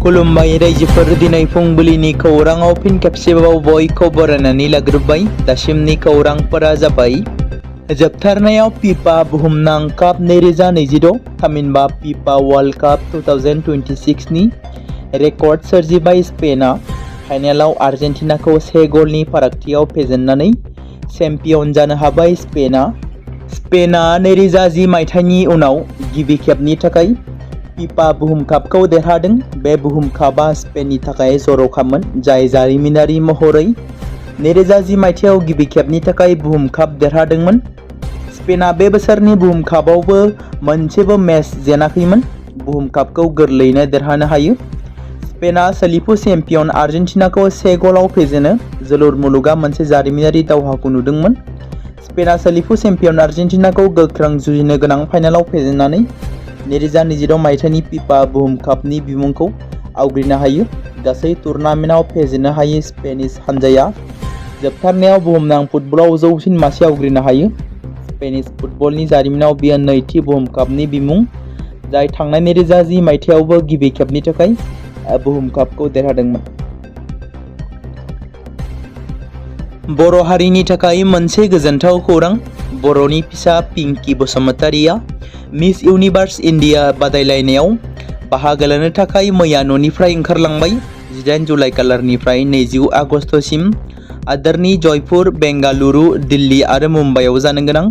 खुलुमबाय रायजोफोर दिनै फुंबिलिनि खौराङाव फिन खेबसेबाव बयखौ बरायनानै लाग्रोबाय। दासिमनि खौरांफोरा जाबाय जोबथारनायाव फिफा बुहुमनां काप 2026 थामहिनबा फिफा वर्ल्ड काप 2026 नि रेकर्ड सोरजिबाय स्पेनआ फाइनालाव आर्जेन्टिनाखौ 1 गलनि फारागथियाव फेजेननानै चेम्पियन जानो हाबाय। स्पेनआ 2010 मायथाइनि उनाव गिबि खेबनि थाखाय फिफा बुहुम कापखौ देरहादों। बे बुहुम कापआ स्पेननि थाखाय जर'खामोन, जाय जारिमिनारि महरै 2010 मायथाइयाव गिबि खेबनि थाखाय बुहुम काप देरहादोंमोन। स्पेनआ बे बोसोरनि बुहुम कापआवबो मोनसेबो मेच जेनाखैमोन। बुहुम कापखौ गोरलैयैनो देरहानो हायो। स्पेनआ सोलिफु चेम्पियन आर्जेन्टिनाखौ 1 गलाव फेजेनो जोलुर मुलुगआ मोनसे जारिमिनारि दावहाखौ नुदोंमोन। स्पेनआ सोलिफु चेम्पियन आर्जेन्टिनाखौ गोख्रों जुजिनो गोनां फाइनालाव फेजेननानै 2026 मायथाइनि फिफा बुहुम कापनि बिमुंखौ आवग्रिनो हायो। गासै टुर्नामेन्टआव फेजेननो हायो स्पेनिश हानजाया जोबथारनायाव बुहुमनां फुटबलाव जौसिन मासि आवग्रिनो हायो। स्पेनिश फुटबलनि जारिमिनाव बेयो नैथि बुहुम कापनि बिमुं, जाय थांनाय 2010 मायथाइयावबो गिबि खेबनि थाखाय बुहुम कापखौ देरहादोंमोन। बर' हारिनि थाखाय मोनसे गोजोनथाव खौरां। बर'नि फिसा पिंकी बसुमतारीया मिस इउनिभार्स इन्डिया बादायलायनायाव बाहागो लानो थाखाय मैया न'निफ्राय ओंखारलांबाय। 18 जुलाइ खालारनिफ्राय 20 आगस्तसिम हादोरनि जयपुर, बेंगालुरु, दिल्ली आरो मुम्बाइआव जानो गोनां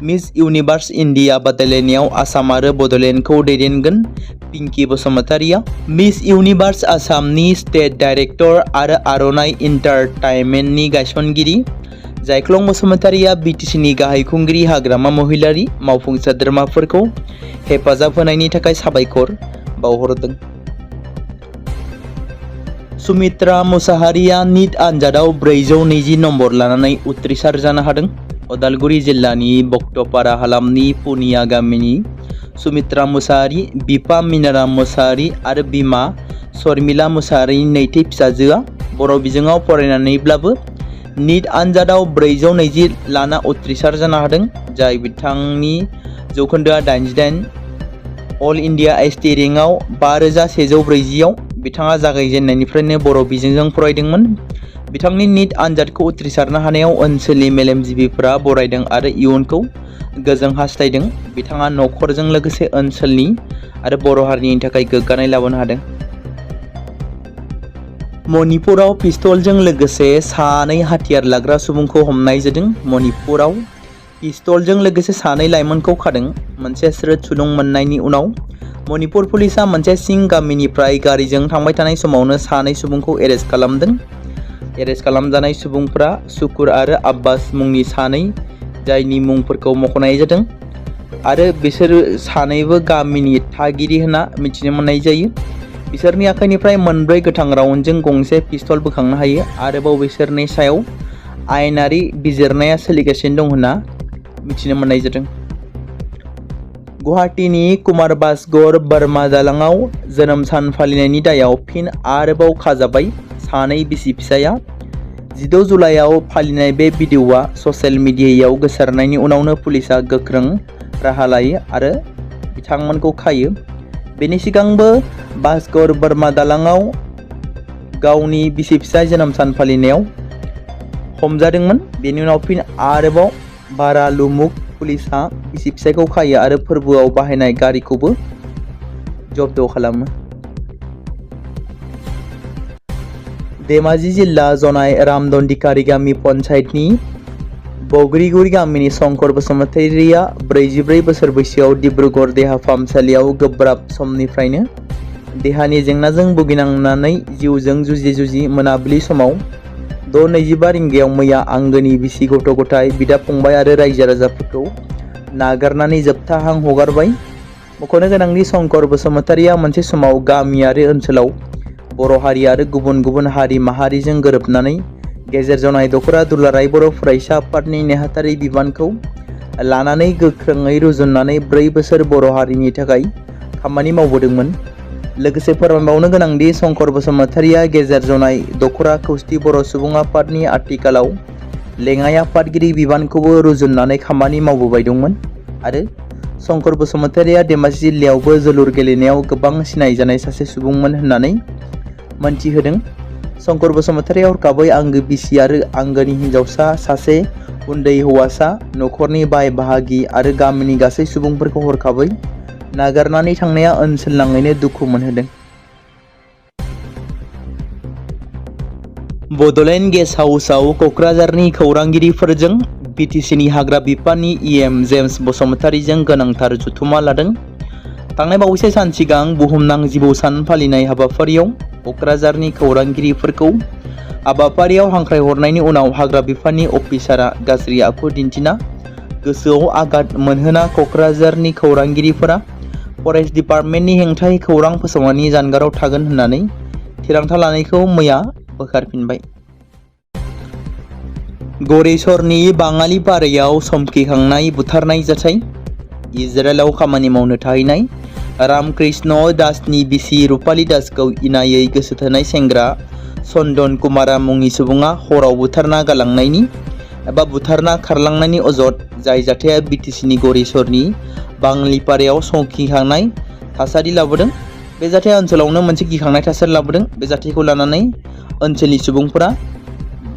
मिस इउनिभार्स इन्डिया बादायलायनायाव आसाम आरो बड'लेण्डखौ दैदेनगोन। पिंकी बसुमतारीया मिस इउनिभार्स आसामनि स्टेट डाइरेक्टर आरो आर'नाइ इन्टारटेइनमेन्टनि गायसनगिरि जायख्लं बसुमतारीया बिटिसिनि गाहाय खुंगिरि हाग्रामा महिलारि मावफुं सोद्रोमाफोरखौ हेफाजाब होनायनि थाखाय साबायखर बावहरदों। सुमित्रा मुसाहारिया नीट आनजादाव 420 नम्बर लानानै उथ्रिसार जानो हादों। उदालगुरि जिल्लानि बक्टपारा हालामनि पुनिया गामिनि सुमित्रा मुसाहारि, बिफा मिनाराम मुसाहारि आरो बिमा शर्मिला मुसाहारिनि नैथि फिसाजोआ बर' बिजोङाव फरायनानैब्लाबो नीट आनजादाव 420 लाना उथ्रिसार जानो हादों, जाय बिथांनि जौखोन्दोआ 88। अल इन्डिया एसटि रेंकआव 5140 आव बिथाङा जागायजेननायनिफ्रायनो बर' बिजोंजों फरायदोंमोन। बिथांनि नीट आनजादखौ उथ्रिसारनो हानायाव ओनसोलनि मेलेमजिबिफोरा बरायदों आरो इयुनखौ गोजों हास्थायदों। बिथाङा नखरजों लोगोसे ओनसोलनि आरो बर' हारिनि थाखाय गोग्गानाय लाबोनो हादों। मणिपुराव पिस्तलजों लोगोसे 2 हाथियार लाग्रा सुबुंखौ हमनाय जादों। मणिपुराव पिस्तलजों लोगोसे 2 लाइमोनखौ खादों। मोनसे स्रोद सुलुं मोननायनि उनाव मणिपुर पुलिसआ मोनसे सिं गामिनिफ्राय गारिजों थांबाय थानाय समावनो 2 सुबुंखौ एरेस्ट खालामदों। एरेस्ट खालामजानाय सुबुंफोरा सुकुर आरो आब्बास मुंनि 2, जायनि मुंफोरखौ मख'नाय जादों आरो बिसोर 2बो गामिनि थागिरि होनना मिथिनो मोननाय जायो। बिसोरनि आखाइनिफ्राय 4 गोथां राउन्डजों गंसे पिस्तल बोखांनो हायो। आरोबाव बिसोरनि सायाव आयेनारि बिजिरनाया सोलिगासिनो दं होनना मिथिनो मोननाय जादों। गुवाहाटीनि कुमारबासगढ़ बोरमा दालाङाव जोनोम सान फालिनायनि दायाव फिन आरोबाव खाजाबाय 2 बिसि फिसाया। 16 जुलाइआव फालिनाय बे भिडिअ'आ ससियेल मिडियायाव गोसारनायनि उनावनो पुलिसआ गोख्रों राहा लायो आरो बिथांमोनखौ खायो। बेनि सिगांबो बासगढ़ बोरमा दालाङाव गावनि बिसि फिसाय जोनोम सान फालिनायाव हमजादोंमोन। बेनि उनाव फिन आरोबाव बारालुमुग पुलिसआ बिसि फिसायखौ खायो आरो फोरबोआव बाहायनाय गारिखौबो जब्द खालामो। धेमाजि जिल्ला जनाय रामदन्दिकारि गामि पन्चायतनि बग्रिगुरि गामिनि शंकर बसुमतारीया 44 बोसोर बैसोआव डिब्रुगड़ देहा फाहामसालियाव गोब्राब समनिफ्रायनो देहानि जेंनाजों भुगिनांनानै जिउजों जुजि मोनाबिलि समाव 6:25 रिंगायाव मैया आंगोनि बिसि, गथ' गथाय, बिदा फंबाय आरो रायजो राजाफोरखौ नागारनानै जोबथा हां हगारबाय। मख'नो गोनांदि शंकर बसुमतारीया मोनसे समाव गामि आरो ओनसोलाव बर' हारि आरो गुबुन गुबुन हारि माहारिजों गोरोबनानै गेजेर जनाय दख'रा दुलाराय बर' फरायसा आफादनि नेहाथारि बिबानखौ लानानै गोख्रोङै रुजुननानै 4 बोसोर बर' हारिनि थाखाय खामानि मावबोदोंमोन। लोगोसे फोरमायबावनो गोनांदि शंकर बसुमतारीया गेजेर जनाय दख'रा खौथि बर' सुबुं आफादनि आथिखालाव लेङाइ आफादगिरि बिबानखौबो रुजुननानै खामानि मावबोबाय दंमोन आरो शंकर बसुमतारीया धेमाजि जिल्लायावबो जोलुर गेलेनायाव गोबां सिनायजानाय सासे सुबुंमोन होननानै मोनथिहोदों। शंकर बसुमतारीया हरखाबै आंगो बिसि आरो आंगोनि हिनजावसा सासे उन्दै हौवासा, नखरनि बाय बाहागि आरो गामिनि गासै सुबुंफोरखौ हरखाबै नागारनानै थांनाया ओनसोल नाङैनो दुखु मोनहोदों। बड'लेण्ड गेस्ट हाउसआव क'क्राझारनि खौरांगिरिफोरजों बिटिसिनि हाग्रा बिफाननि EM जेम्स बसुमतारीजों गोनांथार जथुमा लादों। थांनाय बावैसो सान सिगां बुहुमनां जिबौ सान फालिनाय हाबाफारियाव क'क्राझारनि खौरांगिरिफोरखौ हाबाफारियाव हांख्रायहरनायनि उनाव हाग्रा बिफाननि अफिसारआ गाज्रि आखु दिन्थिना गोसोआव आघात मोनहोना क'क्राझारनि खौरांगिरिफोरा फरेस्ट डिपार्टमेन्टनि हेंथायै खौरां फोसावनायनि जानगाराव थागोन होननानै थिरांथा लानायखौ मैया बोखारफिनबाय। गरेस्वरनि बाङालिपारायाव समखिखांनाय बुथारनाय जाथाय। इजराइलाव खामानि मावनो थाहैनाय रामकृष्ण दासनि बिसि रुपाली दासखौ इनायै गोसो थोनाय सेंग्रा चन्दन कुमारा मुंनि सुबुङा हराव बुथारना गालांनायनि एबा बुथारना खारलांनायनि अजद, जाय जाथाया बिटिसिनि गरेस्वरनि बाङालिपारायाव समखिखांनाय थासारि लाबोदों। बे जाथाया ओनसोलावनो मोनसे गिखांनाय थासारि लाबोदों। बे जाथायखौ लानानै ओनसोलनि सुबुंफोरा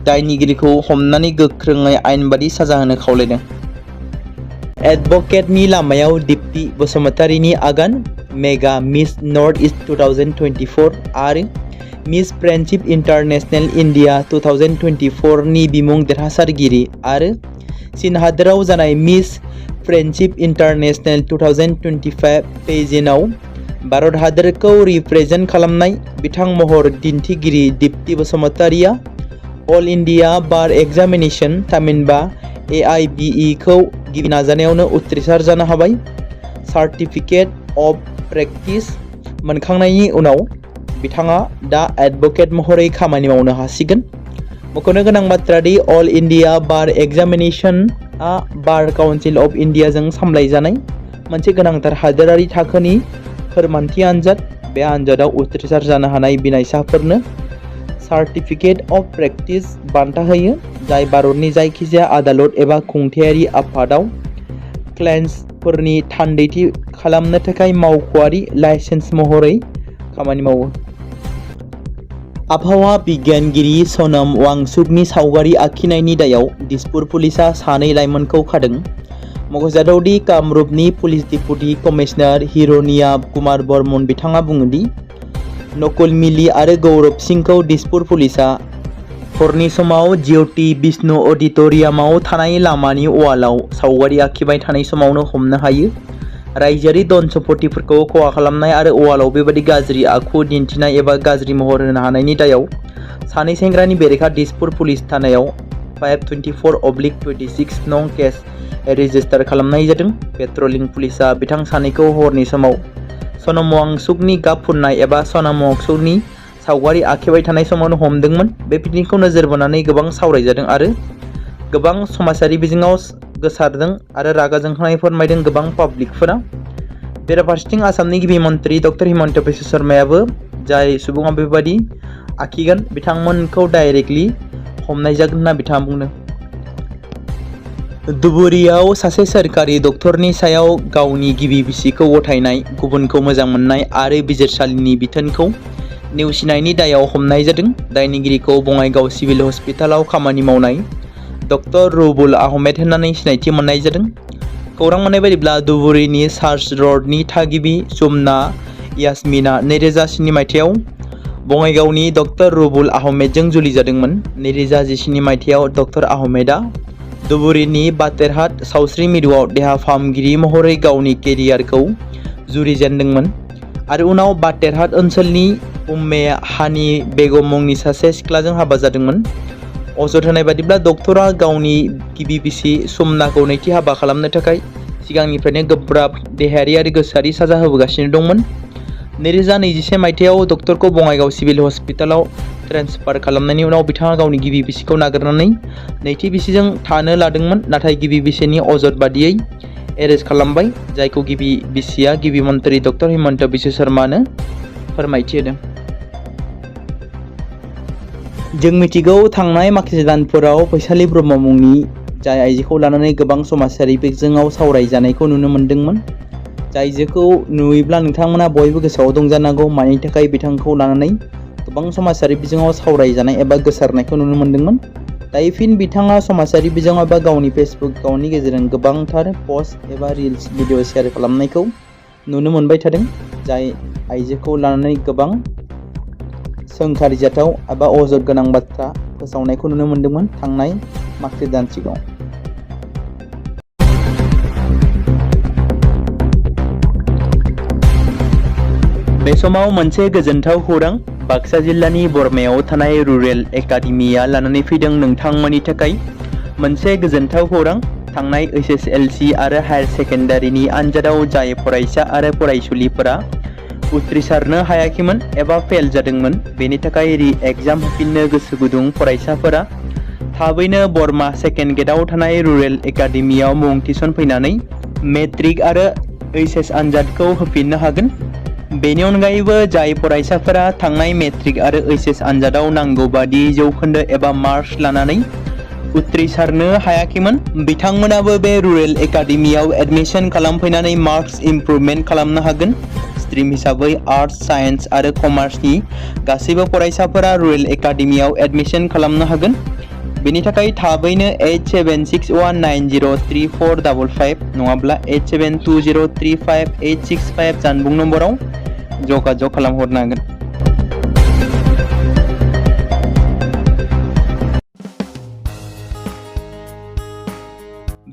दायनिगिरिखौ हमनानै गोख्रोङै आयेनबादि साजा होनो खावलायदों। एडभकेटनि लामायाव दीप्ति बसुमतारीनि आगान। मेगा मिस नर्थ इस्ट 2024 आरो मिस फ्रेन्डशिप इन्टारनेशनेल इन्डिया 2024 नि बिमुं देरहासारगिरि आरो चीन हादोराव जानाय मिस फ्रेन्डशिप इन्टारनेशनेल 2025 पेजेन्टआव भारत हादोरखौ रिप्रेजेन्ट खालामनाय बिथां महर दिन्थिगिरि दीप्ति बसुमतारीया अल इन्डिया बार एग्जामिनेशन थामहिनबा AIBE खौ गिबि नाजानायावनो उथ्रिसार जानो हाबाय। सार्टिफिकेट अफ प्रेक्टिस मोनखांनायनि उनाव बिथाङा दा एडभकेट महरै खामानि मावनो हासिगोन। मख'नो गोनां बाथ्रा दि अल इन्डिया बार एग्जामिनेशनआ बार काउन्सिल अफ इन्डियाजों सामलायजानाय मोनसे गोनांथार हादोरारि थाखोनि फोरमानथि आनजाद। बे आनजादाव उथ्रिसार जानो हानाय बिनायसाफोरनो सार्टिफिकेट अफ प्रेक्टिस बान्था होयो, जाय भारतनि जायखिजाया आदालत एबा खुंथायारि आफादाव क्लेइन्सफोरनि थान्दैथि खालामनो थाखाय मावख'आरि लाइसेन्स महरै खामानि मावो। आबहावा बिगियानगिरि सनम वांचुकनि सावगारि आखिनायनि दायाव दिसपुर पुलिसआ सानै लाइमोनखौ खादों। मख'जाथाव दि कामरुपनि police deputy commissioner Hiranya Kumar Barman बिथाङा बुङो दि नकुल मिली आरो गौरब सिंहखौ दिसपुर पुलिसआ हरनि समाव ज्योति विष्णु अडिट'रियामाव थानाय लामानि वालआव सावगारि आखिबाय थानाय समावनो हमनो हायो। रायजोआरि धन सम्पथिफोरखौ खहा खालामनाय आरो वालआव बेबादि गाज्रि आखु दिन्थिनाय एबा गाज्रि महर होनो हानायनि दायाव सानै सेंग्रानि बेरेखा दिसपुर पुलिस थानायाव 524/26 नं केस रेजिस्टार खालामनाय जादों। पेट्रलिं पुलिसआ बिथां सानैखौ हरनि समाव सनम वांचुकनि गाब फुननाय एबा सनम वांचुकनि सावगारि आखिबाय थानाय समावनो हमदोंमोन। बे बिथिंखौ नोजोर बोनानै गोबां सावरायजादों आरो गोबां समाजारि बिजोङाव गोसारदों आरो रागा जोंखांनाय फोरमायदों गोबां पाब्लिकफोरा। बेराफारसेथिं आसामनि गिबि मन्त्रि डक्टर हिमन्त बिश्व शर्मायाबो जाय सुबुङा बेबादि आखिगोन बिथांमोनखौ डाइरेक्टलि हमनाय जागोन होनना बिथाङा बुंदों। धुबुरीआव सासे सोरखारि डक्टरनि सायाव गावनि गिबि बिसिखौ गथायनाय, गुबुनखौ मोजां मोननाय आरो बिजिरसालिनि बिथोनखौ नेवसिनायनि दायाव हमनाय जादों। दायनिगिरिखौ बङाइगाव सिभिल हस्पिटालाव खामानि मावनाय डक्टर रुबुल आहमेद होननानै सिनायथि मोननाय जादों। खौरां मोननाय बायदिब्ला धुबुरीनि चार्च रडनि थागिबि सुमना यास्मिना 2007 मायथाइयाव बङाइगावनि डक्टर रुबुल आहमेदजों जुलि जादोंमोन। 2017 मायथाइयाव डक्टर आहमेदआ धुबुरीनि बातेरहाट सावस्रि मिरुआव देहा फाहामगिरि महरै गावनि केरियारखौ जुरिजेनदोंमोन आरो उनाव बातेरहाट ओनसोलनि उम्मे हानि बेगम मुंनि सासे सिख्लाजों हाबा जादोंमोन। अजद होनाय बायदिब्ला डक्टरा गावनि गिबि बिसि सुमनाखौ नैथि हाबा खालामनो थाखाय सिगांनिफ्रायनो गोब्राब देहायारि आरो गोसोआरि साजा होबोगासिनो दंमोन। 2021 मायथाइयाव डक्टरखौ बङाइगाव सिभिल हस्पिटालाव ट्रेन्सफार खालामनायनि उनाव बिथाङा गावनि गिबि बिसिखौ नागारनानै नैथि बिसिजों थानो लादोंमोन, नाथाय गिबि बिसिनि अजद बादियै एरेस्ट खालामबाय, जायखौ गिबि बिसिया गिबि मन्त्रि डक्टर हिमन्त बिश्व शर्मानो फोरमायथि होदों। जों मिथिगौ थांनाय माखासे दानफोराव फैसालि ब्रह्म मुंनि जाय आइजोखौ लानानै गोबां समाजारि बिजोङाव सावरायजानायखौ नुनो मोन्दोंमोन। जाय आइजोखौ नुयोब्ला नोंथांमोना बयबो गोसोआव दं जानांगौ मानि थाखाय बिथांखौ लानानै गोबां समाजारि बिजोङाव सावरायजानाय एबा गोसारनायखौ नुनो मोन्दोंमोन। दायो फिन बिथाङा समाजारि बिजोङाव एबा गावनि फेसबुक एकाउन्टनि गेजेरजों गोबांथार पस्ट एबा रिल्स भिडिअ शेयार खालामनायखौ नुनो मोनबाय थादों। जाय आइजोखौ लानानै गोबां सोंखारिजाथाव एबा अजद गोनां बाथ्रा फोसावनायखौ नुनो मोन्दोंमोन थांनाय माखासे दान सिगाङाव। बे समाव मोनसे गोजोनथाव खौरां बाक्सा जिल्लानि बरमायाव थानाय रुरेल एकाडेमिया लानानै फैदों नोंथांमोननि थाखाय मोनसे गोजोनथाव खौरां। थांनाय SSLC आरो हायार सेकेन्डारिनि आनजादाव जाय फरायसा आरो फरायसुलिफोरा उथ्रिसारनो हायाखैमोन एबा फेल जादोंमोन, बेनि थाखाय रि एग्जाम होफिननो गोसो गुदुं फरायसाफोरा थाबैनो बरमा सेकेन्ड गेटआव थानाय रुरेल एकाडेमियाव मुं थिसनफैनानै मेट्रिक आरो HS आनजादखौ होफिननो हागोन। बेनि अनगायैबो जाय फरायसाफोरा थांनाय मेट्रिक आरो HS आनजादाव नांगौ बादि जौखोन्दो एबा मार्क्स लानानै उथ्रिसारनो हायाखैमोन, बिथांमोनाबो बे रुरेल एकाडेमियाव एडमिशन खालामफैनानै मार्क्स इमप्रुभमेन्ट खालामनो हागोन। स्ट्रिम हिसाबै आर्ट्स, साइन्स आरो कमार्सनि गासैबो फरायसाफोरा रुरेल एकाडेमियाव एडमिशन खालामनो हागोन। बेनि थाखाय थाबैनो 8761903455 नङाब्ला 87203585 जानबुं नम्बराव जगाजग खालामहरनो हागोन।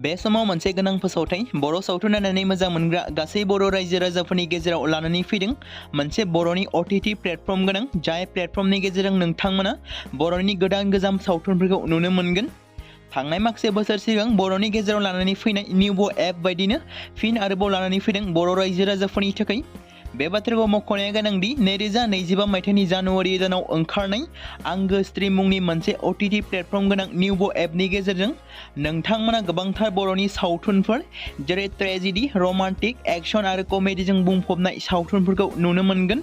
बे समाव मोनसे गोनां फोसावथाय बर' सावथुन नायनानै मोजां मोनग्रा गासै बर' रायजो राजाफोरनि गेजेराव लानानै फैदों मोनसे बर'नि OTT प्लेटफर्म गोनां। जाय प्लेटफर्मनि गेजेरजों नोंथांमोना बर'नि गोदान सावथुनफोरखौ नुनो मोनगोन। थांनाय माखासे बोसोर सिगां बर'नि गेजेराव लानानै फैनाय निउबो एप बायदिनो फिन आरोबाव लानानै फैदों बर' रायजो राजाफोरनि थाखाय। बे बाथ्राखौ मख'नाया गोनांदि 2025 मायथाइनि जानुवारि दानाव ओंखारनाय आंगो स्ट्रिम मुंनि मोनसे OTT प्लेटफर्म गोनां निउबो एपनि गेजेरजों नोंथांमोना गोबांथार बर'नि सावथुनफोर जेरै ट्रेजेडि, रमान्टिक, एक्शन आरो कमेडिजों बुंफबनाय सावथुनफोरखौ नुनो मोनगोन।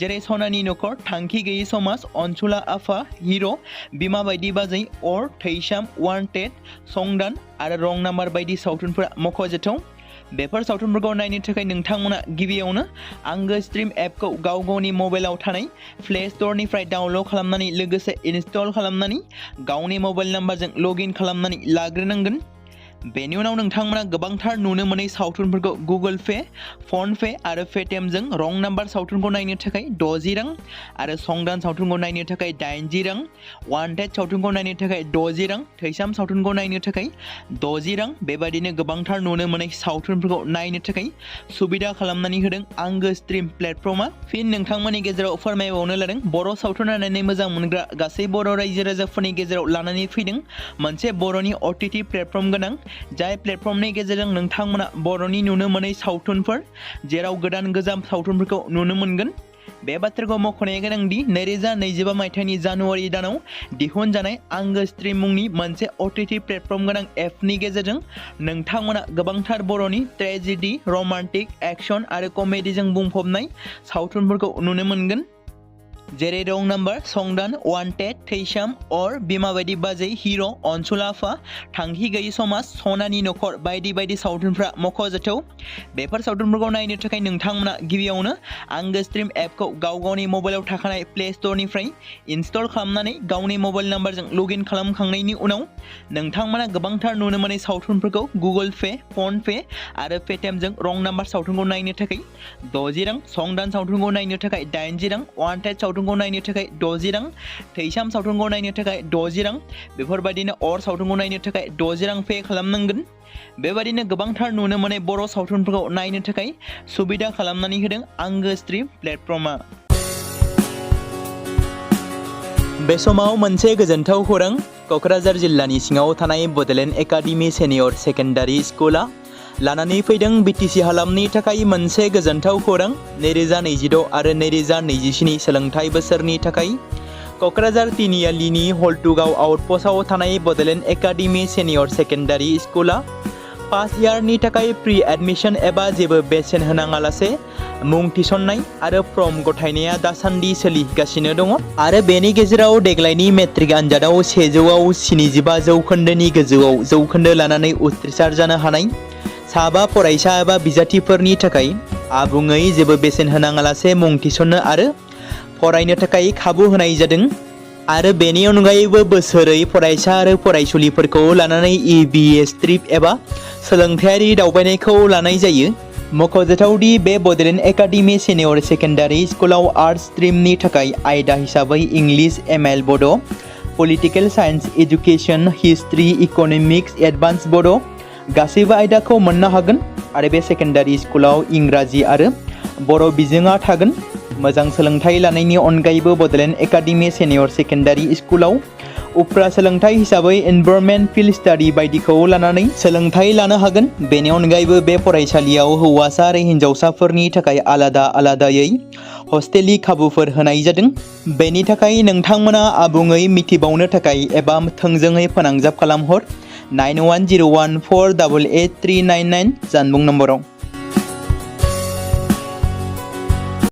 जेरै सनानि नखर, थांखि गैयै समाज, अनसुला आफा, हिर', बिमा बायदि बाजै, अर, थैसाम, वान्टेड, संदान आरो रं नाम्बार बायदि सावथुनफोरा मख'जाथाव। बेफोर सावथुनफोरखौ नायनो थाखाय नोंथांमोना गिबियावनो आंगो स्ट्रिम एपखौ गावनि मबाइलाव थानाय प्ले स्ट'रनिफ्राय डाउनल'ड खालामनानै लोगोसे इनस्टल खालामनानै गावनि मबाइल नाम्बारजों लगइन खालामनानै लाग्रोनांगोन। बेनि उनाव नोंथांमोना गोबांथार नुनो मोनै सावथुनफोरखौ गुगोल पे, फन पे आरो पेटिएमजों रं नाम्बार सावथुनखौ नायनो थाखाय 60 रां आरो संदान सावथुनखौ नायनो थाखाय 80 रां, वान्टेड सावथुनखौ नायनो थाखाय 60 रां, थैसाम सावथुनखौ नायनो थाखाय 60 रां बेबायदिनो गोबांथार नुनो मोनै सावथुनफोरखौ नायनो थाखाय सुबिदा खालामनानै होदों आंगो स्ट्रिम प्लेटफर्मा। फिन नोंथांमोननि गेजेराव फोरमायबावनो लादों बर' सावथुन नायनानै मोजां मोनग्रा गासै बर' रायजो राजाफोरनि गेजेराव लानानै फैदों मोनसे बर'नि OTT प्लेटफर्म गोनां। जाय प्लेटफर्मनि गेजेरजों नोंथांमोना बर'नि नुनो मोनै सावथुनफोर जेराव गोजाम सावथुनफोरखौ नुनो मोनगोन। बे बाथ्राखौ मख'नाया गोनांदि 2025 मायथाइनि जानुवारि दानाव दिहुनजानाय आंगो स्ट्रिम मुंनि मोनसे OTT प्लेटफर्म गोनां एपनि गेजेरजों नोंथांमोना गोबांथार बर'नि ट्रेजेडि, रमान्टिक, एक्शन आरो कमेडिजों बुंफबनाय सावथुनफोरखौ नुनो मोनगोन। जेरै रं नाम्बार, संदान, वान्टेड, थैसाम, अर, बिमा बायदि बाजै, हिर', अनसुला आफा, थांखि गैयै समाज, सनानि नखर बायदि बायदि सावथुनफ्रा मख'जाथाव। बेफोर सावथुनफोरखौ नायनो थाखाय नोंथांमोना गिबियावनो आंगो स्ट्रिम एपखौ गावनि मबाइलाव थाखानाय प्ले स्ट'रनिफ्राय इनस्टल खालामनानै गावनि मबाइल नाम्बारजों लगइन खालामखांनायनि उनाव नोंथांमोना गोबांथार नुनो मोनै सावथुनफोरखौ गुगोल पे, फन पे आरो पेटिएमजों रं नाम्बार सावथुनखौ नायनो थाखाय 60 रां, संदान सावथुनखौ नायनो थाखाय 80 रां, वान्टेड सावथुनखौ नायनो थाखाय 60 रां, थैसाम सावथुनखौ नायनो थाखाय 60 रां बेफोरबायदिनो अर सावथुनखौ नायनो थाखाय 60 रां पे खालामनांगोन। बेबायदिनो गोबांथार नुनो मोनै बर' सावथुनफोरखौ नायनो थाखाय सुबिदा खालामनानै होदों आंगो स्ट्रिम प्लेटफर्मा। बे समाव मोनसे गोजोनथाव खौरां क'क्राझार जिल्लानि सिङाव थानाय बड'लेण्ड एकाडेमि सिनियर सेकेन्डारि स्कुला लानानै फैदों BTC हालामनि थाखाय मोनसे गोजोनथाव खौरां। 2026 आरो 2027 सोलोंथाइ बोसोरनि थाखाय क'क्राझार तिनिआलिनि हल्टुगाव आउटपस्टआव थानाय बड'लेण्ड एकाडेमि सिनियर सेकेन्डारि स्कुला फार्स्ट इयारनि थाखाय प्रि एडमिशन एबा जेबो बेसेन होनाङालासे मुं थिसननाय आरो फर्म गथायनाया दासान्दि सोलिगासिनो दङ आरो बेनि गेजेराव देग्लायनि मेट्रिक आनजादाव 175 जौखोन्दोनि गोजौआव जौखोन्दो लानानै उथ्रिसार जानो हानाय साबा फरायसा एबा बिजाथिफोरनि थाखाय आबुङै जेबो बेसेन होनाङालासे मुं थिसननो आरो फरायनो थाखाय खाबु होनाय जादों आरो बेनि अनगायैबो बोसोरै फरायसा आरो फरायसुलिफोरखौ लानानै EBS ट्रिप एबा सोलोंथायारि दावबायनायखौ लानाय जायो। मख'जाथावदि बे बड'लेण्ड एकाडेमि सिनियर सेकेन्डारि स्कुलाव आर्ट्स स्ट्रिमनि थाखाय आयदा हिसाबै इंलिश ML बड', political science education, history, economics, advance बड' गासैबो आयदाखौ मोननो हागोन आरो बे सेकेन्डारि स्कुलाव इंराजि आरो बर' बिजोङा थागोन। मोजां सोलोंथाइ लानायनि अनगायैबो बड'लेण्ड एकाडेमि सिनियर सेकेन्डारि स्कुलाव उफ्रा सोलोंथाइ हिसाबै एनभायरनमेन्ट फिल्ड स्टाडि बायदिखौ लानानै सोलोंथाइ लानो हागोन। बेनि अनगायैबो बे फरायसालियाव हौवासा आरो हिन्जावसाफोरनि थाखाय आलादा आलादायै हस्टेलनि खाबुफोर होनाय जादों। बेनि थाखाय नोंथांमोना आबुङै मिथिबावनो थाखाय एबा थोंजोङै फोनांजाब खालामहर 9101488399 जानबुं नम्बराव।